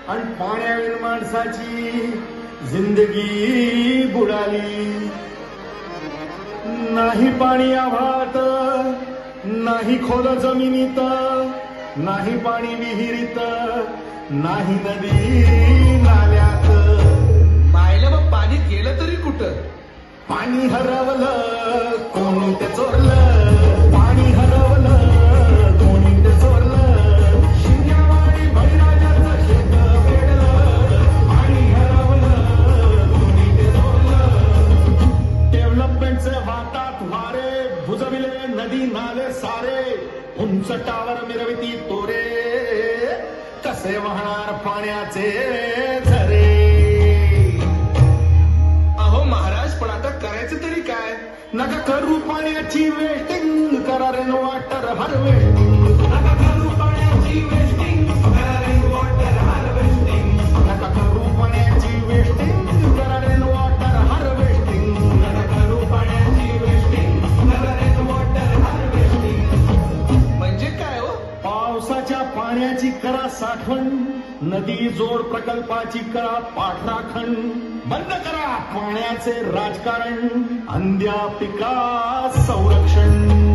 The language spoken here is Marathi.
आणि पाण्याविन माणसाची जिंदगी बुडाली. नाही पाणी आभाळात, नाही खोल जमिनीत, नाही पाणी विहिरीत, नाही नदी नाल्यात. पाहिलं मग पाणी गेलं तरी कुठं? पाणी हरवलं कोणी ते चोरलं, पाणी हरवलं कोणी ते चोरलं. शिंग्यावाडी बळीराजाचं शेत वेडलं, पाणी हरवलं कोणी ते चोरलं. डेव्हलपमेंटचे वाटात वारे भुजविले नदी नाले सारे, उंच टावर मिरविती तोरे, कसे वाहणार पाण्याचे झरे. अहो महाराज, पण आता करायचं तरी काय? नका करू पाण्याची वेस्टिंग, करा रेन वॉटर हार्वेस्टिंग. नका करू पाण्याची वेस्टिंग, करा रेन वॉटर हार्वेस्टिंग. नका करू पाण्याची वेस्टिंग, करा रेन वॉटर हार्वेस्टिंग. नका करू पाण्याची वेस्टिंग, करा रेन वॉटर हार्वेस्टिंग. म्हणजे काय हो? पावसाच्या पाण्याची करा साठवण, नदी जोड प्रकल्पाची करा पाठराखण. बंद करा पाण्याचे राजकारण, अंध्या पिका संरक्षण.